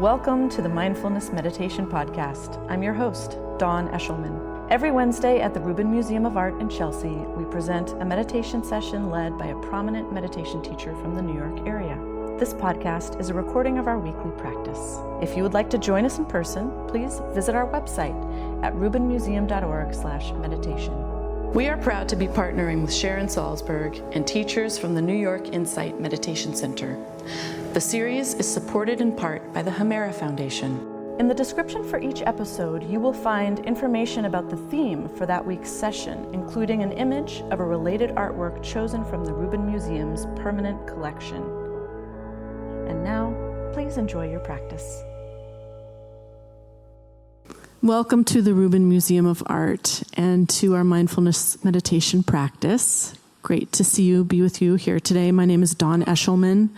Welcome to the Mindfulness Meditation Podcast. I'm your host, Dawn Eshelman. Every Wednesday at the Rubin Museum of Art in Chelsea, we present a meditation session led by a prominent meditation teacher from the New York area. This podcast is a recording of our weekly practice. If you would like to join us in person, please visit our website at rubinmuseum.org/meditation. We are proud to be partnering with Sharon Salzberg and teachers from the New York Insight Meditation Center. The series is supported in part by the Hemera Foundation. In the description for each episode, you will find information about the theme for that week's session, including an image of a related artwork chosen from the Rubin Museum's permanent collection. And now, please enjoy your practice. Welcome to the Rubin Museum of Art and to our mindfulness meditation practice. Great to see you, be with you here today. My name is Dawn Eshelman,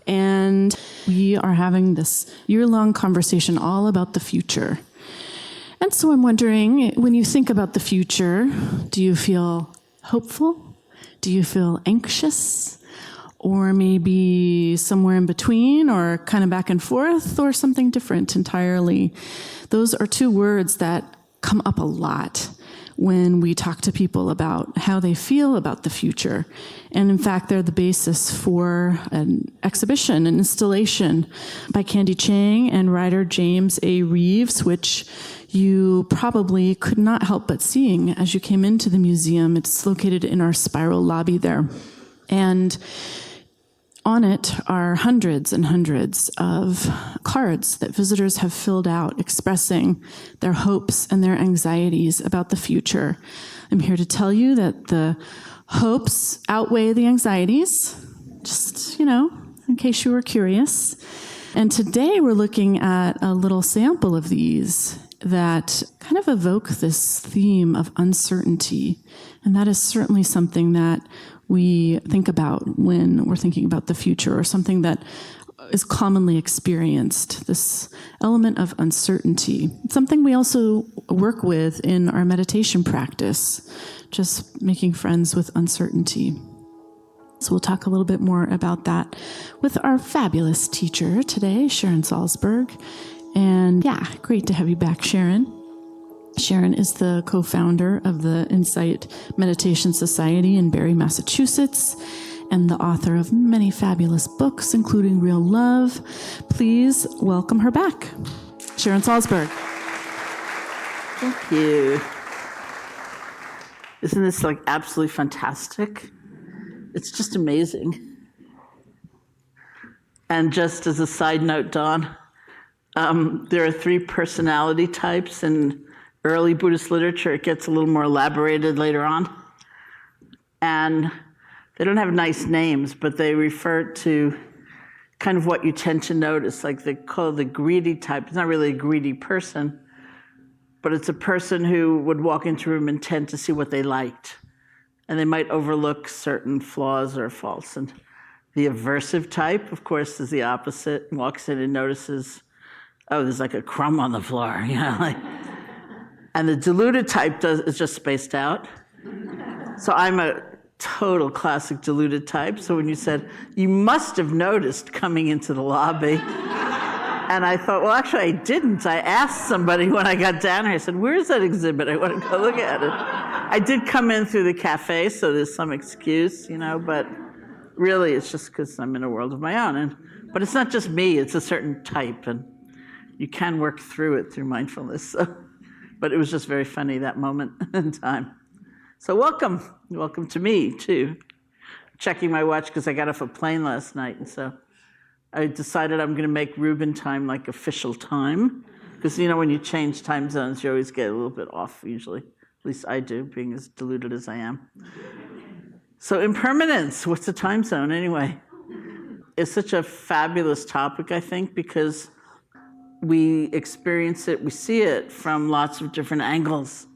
and we are having this year-long conversation all about the future. And so I'm wondering, when you think about the future, do you feel hopeful? Do you feel anxious? Or maybe somewhere in between, or kind of back and forth, or something different entirely? Those are two words that come up a lot when we talk to people about how they feel about the future. And in fact, they're the basis for an exhibition, an installation by Candy Chang and writer James A. Reeves, which you probably could not help but seeing as you came into the museum. It's located in our spiral lobby there. And on it are hundreds and hundreds of cards that visitors have filled out expressing their hopes and their anxieties about the future. I'm here to tell you that the hopes outweigh the anxieties, just, in case you were curious. And today we're looking at a little sample of these that kind of evoke this theme of uncertainty. And that is certainly something that we think about when we're thinking about the future, or something that is commonly experienced, this element of uncertainty. It's something we also work with in our meditation practice, just making friends with uncertainty. So we'll talk a little bit more about that with our fabulous teacher today, Sharon Salzberg. And great to have you back, Sharon. Sharon is the co-founder of the Insight Meditation Society in Barre, Massachusetts, and the author of many fabulous books, including Real Love. Please welcome her back, Sharon Salzberg. Thank you. Isn't this absolutely fantastic? It's just amazing. And just as a side note, Dawn, there are 3 personality types in early Buddhist literature. It gets a little more elaborated later on. And they don't have nice names, but they refer to kind of what you tend to notice. They call the greedy type. It's not really a greedy person, but it's a person who would walk into a room and tend to see what they liked. And they might overlook certain flaws or faults. And the aversive type, of course, is the opposite. Walks in and notices, oh, there's a crumb on the floor, And the deluded type is just spaced out. So I'm a total classic deluded type. So when you said, you must have noticed coming into the lobby. And I thought, well, actually, I didn't. I asked somebody when I got down here. I said, where's that exhibit? I want to go look at it. I did come in through the cafe, so there's some excuse, but really it's just because I'm in a world of my own. But it's not just me. It's a certain type. And you can work through it through mindfulness. So. But it was just very funny, that moment in time. So welcome to me, too. Checking my watch because I got off a plane last night, and so I decided I'm going to make Rubin time official time. Because, when you change time zones, you always get a little bit off, usually. At least I do, being as deluded as I am. So impermanence, what's a time zone anyway? It's such a fabulous topic, I think, because we experience it, we see it from lots of different angles.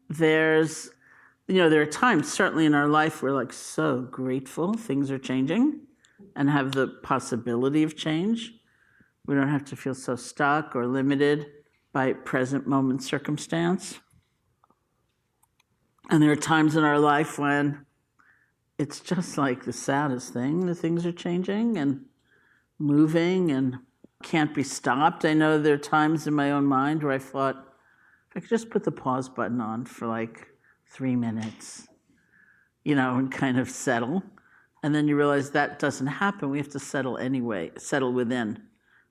There are times, certainly in our life, we're so grateful things are changing and have the possibility of change. We don't have to feel so stuck or limited by present moment circumstance. And there are times in our life when it's just the saddest thing, the things are changing and moving and can't be stopped. I know there are times in my own mind where I thought, if I could just put the pause button on for like 3 minutes, and kind of settle. And then you realize that doesn't happen. We have to settle anyway, settle within,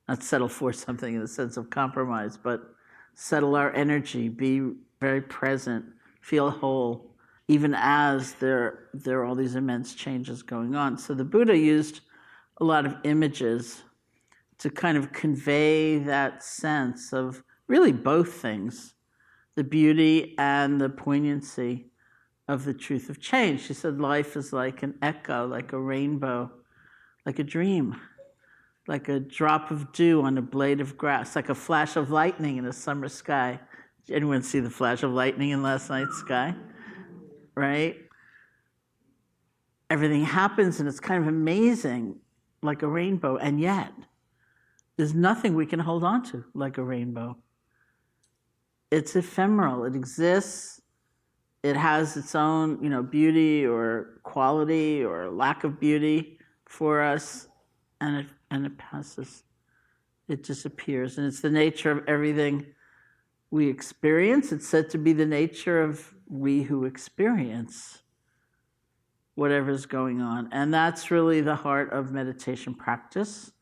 not settle for something in the sense of compromise, but settle our energy, be very present, feel whole, even as there are all these immense changes going on. So the Buddha used a lot of images to kind of convey that sense of really both things, the beauty and the poignancy of the truth of change. She said life is like an echo, like a rainbow, like a dream, like a drop of dew on a blade of grass, like a flash of lightning in a summer sky. Did anyone see the flash of lightning in last night's sky? Right? Everything happens and it's kind of amazing, like a rainbow, and yet there's nothing we can hold on to like a rainbow. It's ephemeral. It exists. It has its own, beauty or quality or lack of beauty for us, and it passes. It disappears, and it's the nature of everything we experience. It's said to be the nature of we who experience whatever's going on, and that's really the heart of meditation practice.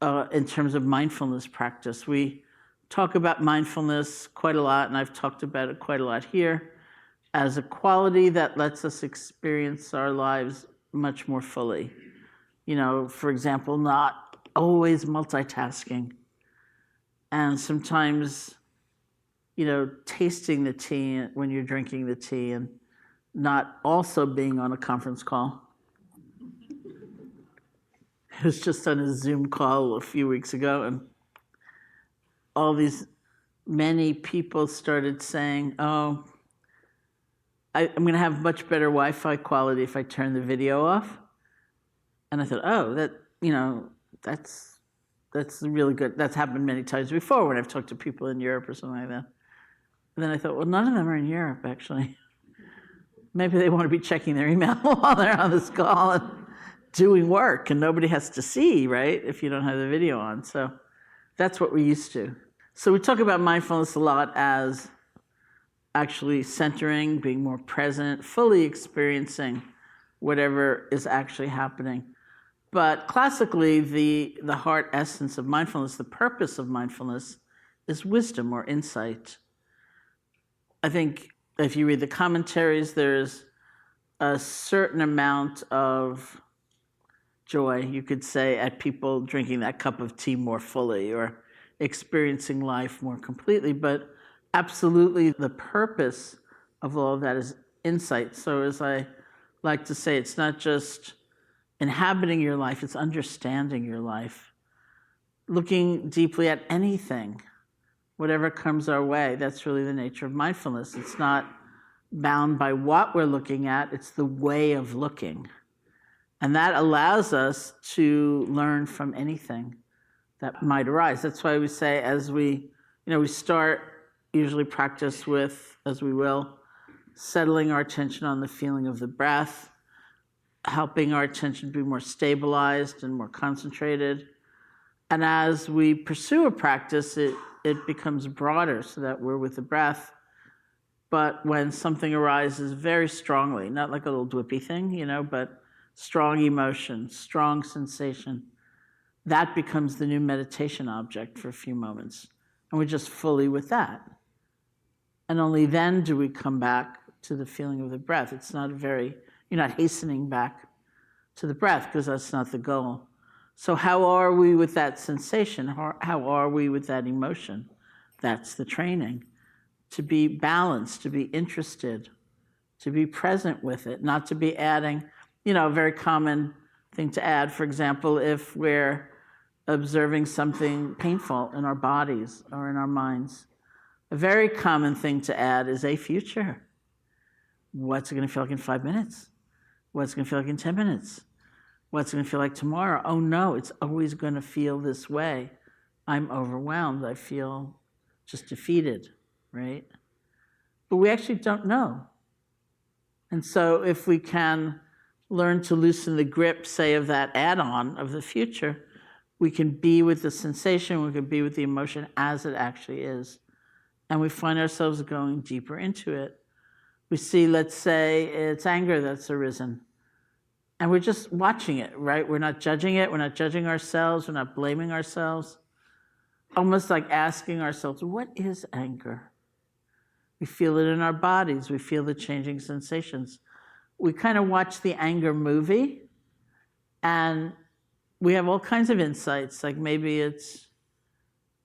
In terms of mindfulness practice, we talk about mindfulness quite a lot, and I've talked about it quite a lot here, as a quality that lets us experience our lives much more fully. For example, not always multitasking, and sometimes, tasting the tea when you're drinking the tea and not also being on a conference call. I was just on a Zoom call a few weeks ago, and many people started saying, oh, I'm going to have much better Wi-Fi quality if I turn the video off. And I thought, oh, that's really good. That's happened many times before when I've talked to people in Europe or something like that. And then I thought, well, none of them are in Europe, actually. Maybe they want to be checking their email while they're on this call and doing work, and nobody has to see, right, if you don't have the video on. So that's what we're used to. So we talk about mindfulness a lot as actually centering, being more present, fully experiencing whatever is actually happening. But classically, the heart essence of mindfulness, the purpose of mindfulness, is wisdom or insight. I think if you read the commentaries, there's a certain amount of joy, you could say, at people drinking that cup of tea more fully or experiencing life more completely. But absolutely, the purpose of all of that is insight. So as I like to say, it's not just inhabiting your life, it's understanding your life. Looking deeply at anything, whatever comes our way. That's really the nature of mindfulness. It's not bound by what we're looking at, it's the way of looking. And that allows us to learn from anything that might arise. That's why we say, as we start usually practice with, as we will, settling our attention on the feeling of the breath, helping our attention be more stabilized and more concentrated. And as we pursue a practice, it becomes broader so that we're with the breath. But when something arises very strongly, not like a little dwippy thing, but strong emotion, strong sensation, that becomes the new meditation object for a few moments. And we're just fully with that. And only then do we come back to the feeling of the breath. It's not you're not hastening back to the breath because that's not the goal. So how are we with that sensation? How are we with that emotion? That's the training. To be balanced, to be interested, to be present with it, not to be adding, a very common thing to add, for example, if we're observing something painful in our bodies or in our minds. A very common thing to add is a future. What's it going to feel like in 5 minutes? What's it going to feel like in 10 minutes? What's it going to feel like tomorrow? Oh no, it's always going to feel this way. I'm overwhelmed. I feel just defeated, right? But we actually don't know. And so if we can learn to loosen the grip, say, of that add-on of the future, We can be with the sensation, we can be with the emotion as it actually is. And we find ourselves going deeper into it. We see, let's say, it's anger that's arisen. And we're just watching it, right? We're not judging it, we're not judging ourselves, we're not blaming ourselves. Almost like asking ourselves, what is anger? We feel it in our bodies, we feel the changing sensations. We kind of watch the anger movie, and we have all kinds of insights, like maybe it's,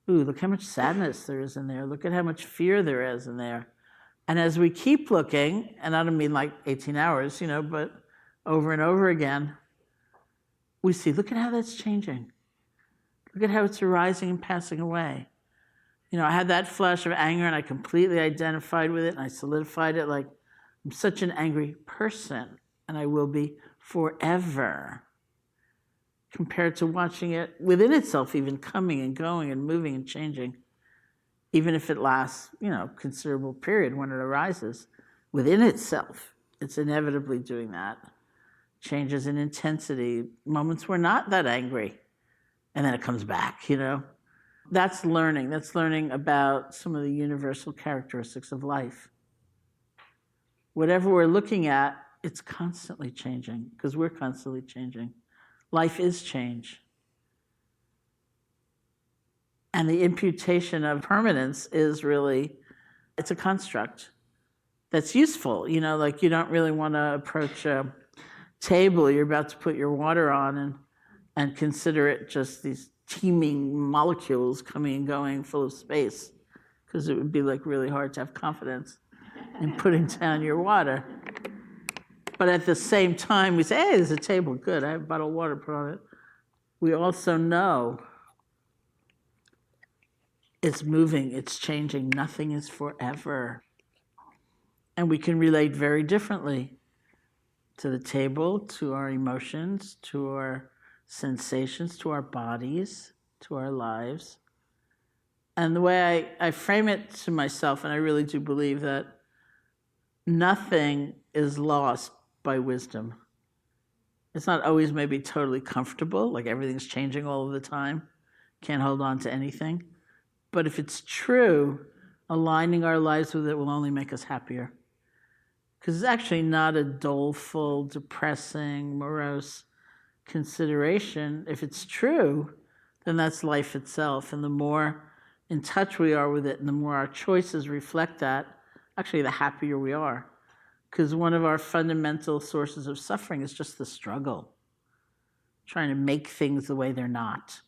ooh, look how much sadness there is in there. Look at how much fear there is in there. And as we keep looking, and I don't mean like 18 hours, but over and over again, we see, look at how that's changing. Look at how it's arising and passing away. I had that flash of anger and I completely identified with it and I solidified it like, I'm such an angry person and I will be forever. Compared to watching it within itself, even coming and going and moving and changing, even if it lasts, considerable period when it arises, within itself, it's inevitably doing that. Changes in intensity, moments we're not that angry, and then it comes back, That's learning. That's learning about some of the universal characteristics of life. Whatever we're looking at, it's constantly changing, because we're constantly changing. Life is change. And the imputation of permanence is really, it's a construct that's useful. Like you don't really want to approach a table you're about to put your water on and consider it just these teeming molecules coming and going full of space, because it would be like really hard to have confidence in putting down your water. But at the same time, we say, hey, there's a table, good, I have a bottle of water put on it. We also know it's moving, it's changing, nothing is forever. And we can relate very differently to the table, to our emotions, to our sensations, to our bodies, to our lives. And the way I frame it to myself, and I really do believe that nothing is lost by wisdom. It's not always maybe totally comfortable, like everything's changing all of the time, can't hold on to anything. But if it's true, aligning our lives with it will only make us happier. Because it's actually not a doleful, depressing, morose consideration. If it's true, then that's life itself. And the more in touch we are with it, and the more our choices reflect that, actually the happier we are. Because one of our fundamental sources of suffering is just the struggle, trying to make things the way they're not.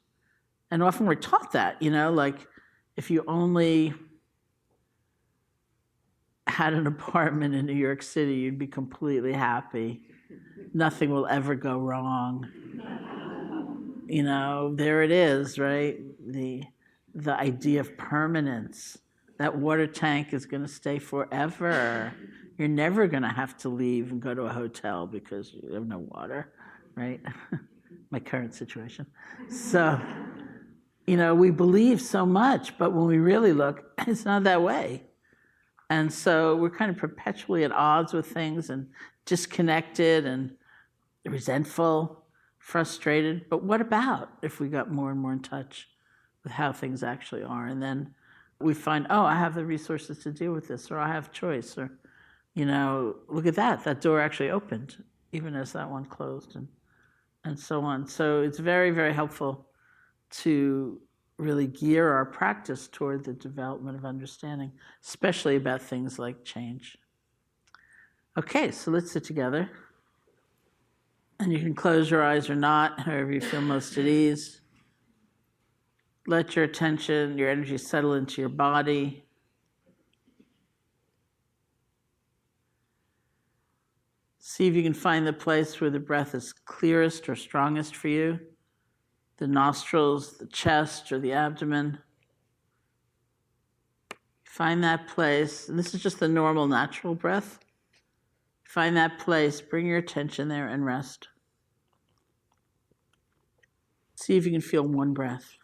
And often we're taught that, like if you only had an apartment in New York City, you'd be completely happy. Nothing will ever go wrong. There it is, right? The idea of permanence. That water tank is going to stay forever. You're never going to have to leave and go to a hotel because you have no water, right? My current situation. So, we believe so much, but when we really look, it's not that way. And so we're kind of perpetually at odds with things and disconnected and resentful, frustrated. But what about if we got more and more in touch with how things actually are? And then we find, oh, I have the resources to deal with this, or I have choice, or, look at that door actually opened, even as that one closed, and so on. So it's very, very helpful to really gear our practice toward the development of understanding, especially about things like change. Okay, so let's sit together. And you can close your eyes or not, however you feel most at ease. Let your attention, your energy settle into your body. See if you can find the place where the breath is clearest or strongest for you. The nostrils, the chest, or the abdomen. Find that place. And this is just the normal, natural breath. Find that place, bring your attention there, and rest. See if you can feel one breath.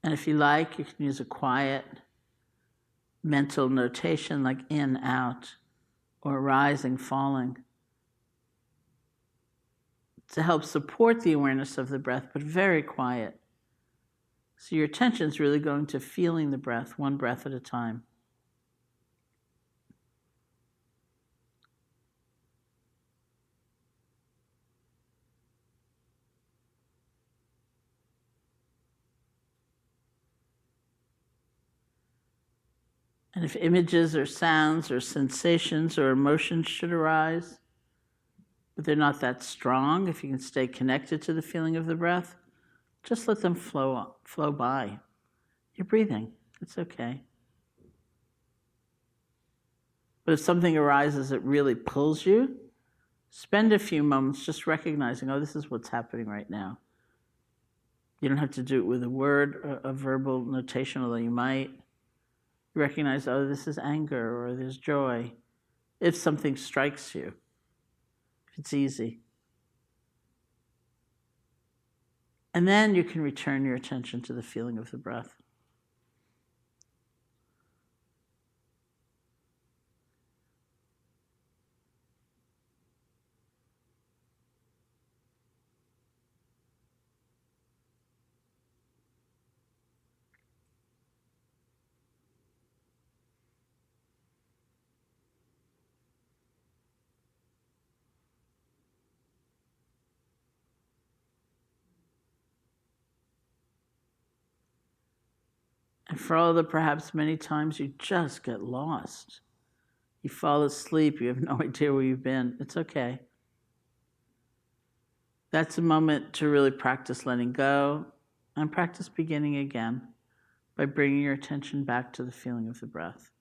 And if you like, you can use a quiet mental notation like in, out, or rising, falling, to help support the awareness of the breath, but very quiet. So your attention is really going to feeling the breath, one breath at a time. And if images or sounds or sensations or emotions should arise, but they're not that strong, if you can stay connected to the feeling of the breath, just let them flow by. You're breathing. It's okay. But if something arises that really pulls you, spend a few moments just recognizing, oh, this is what's happening right now. You don't have to do it with a word or a verbal notation, although you might. You recognize, oh, this is anger or there's joy. If something strikes you, if it's easy. And then you can return your attention to the feeling of the breath. And for all the perhaps many times you just get lost. You fall asleep, you have no idea where you've been. It's okay. That's a moment to really practice letting go and practice beginning again by bringing your attention back to the feeling of the breath.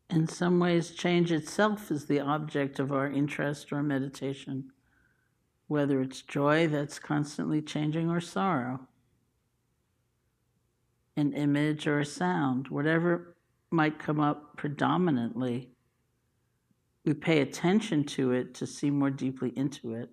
In some ways, change itself is the object of our interest or meditation, whether it's joy that's constantly changing or sorrow, an image or a sound, whatever might come up predominantly, we pay attention to it to see more deeply into it,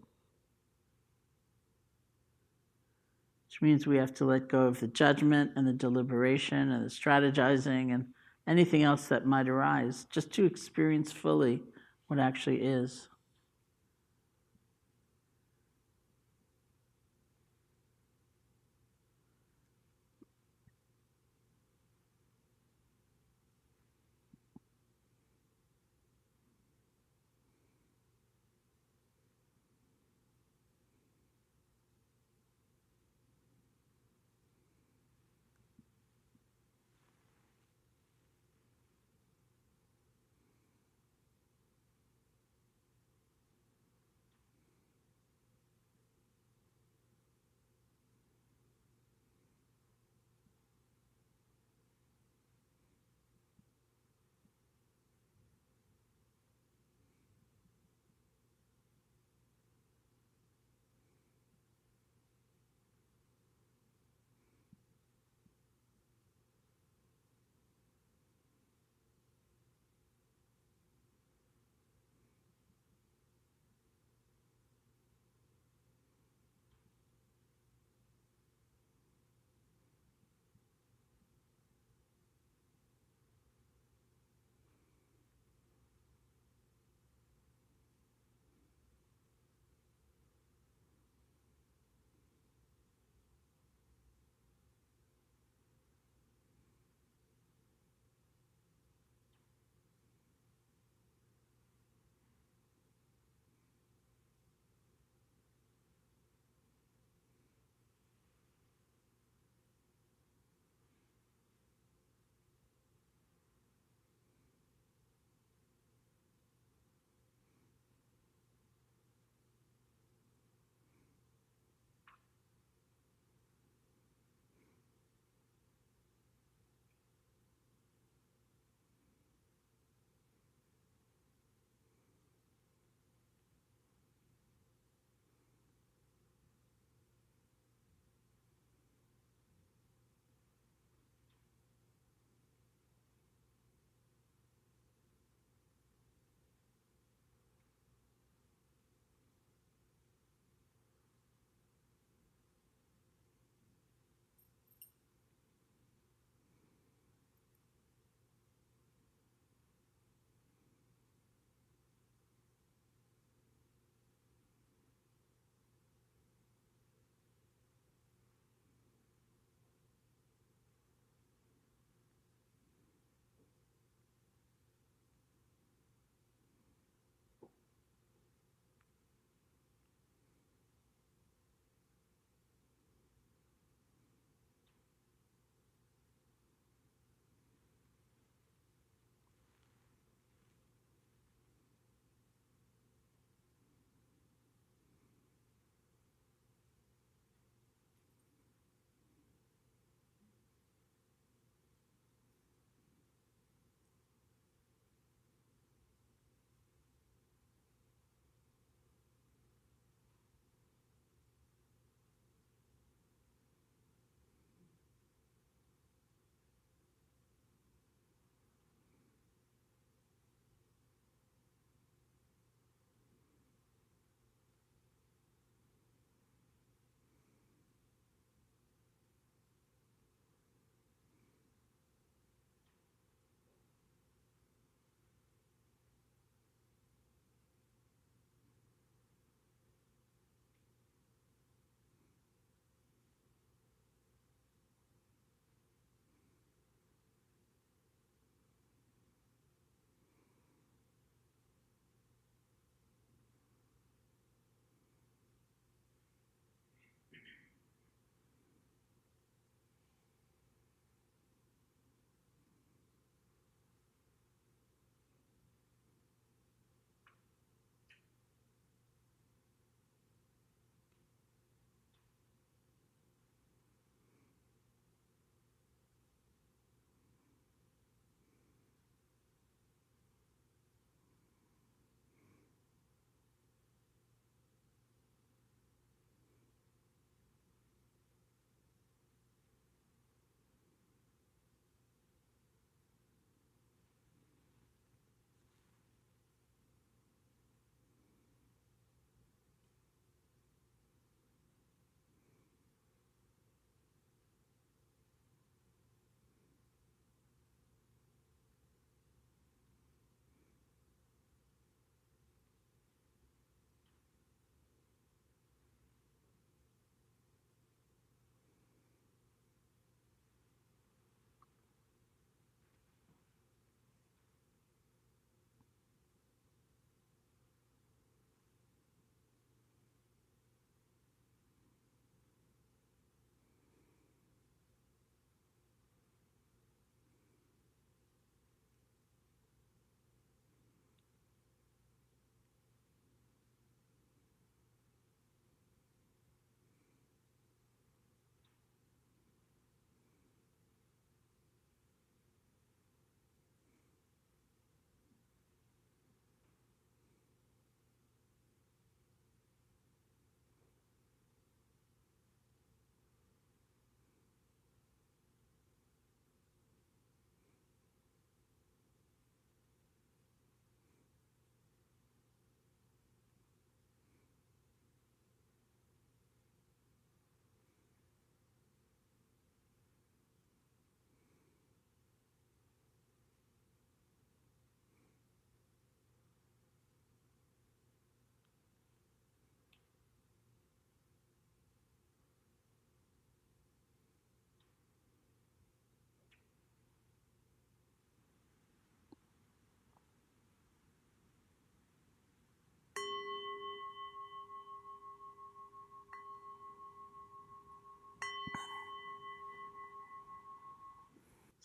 which means we have to let go of the judgment and the deliberation and the strategizing and anything else that might arise, just to experience fully what actually is.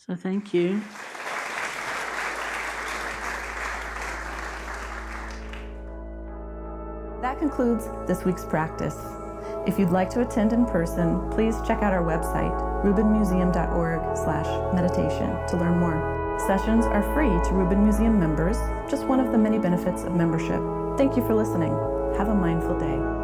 So thank you. That concludes this week's practice. If you'd like to attend in person, please check out our website, rubinmuseum.org/meditation, to learn more. Sessions are free to Rubin Museum members, just one of the many benefits of membership. Thank you for listening. Have a mindful day.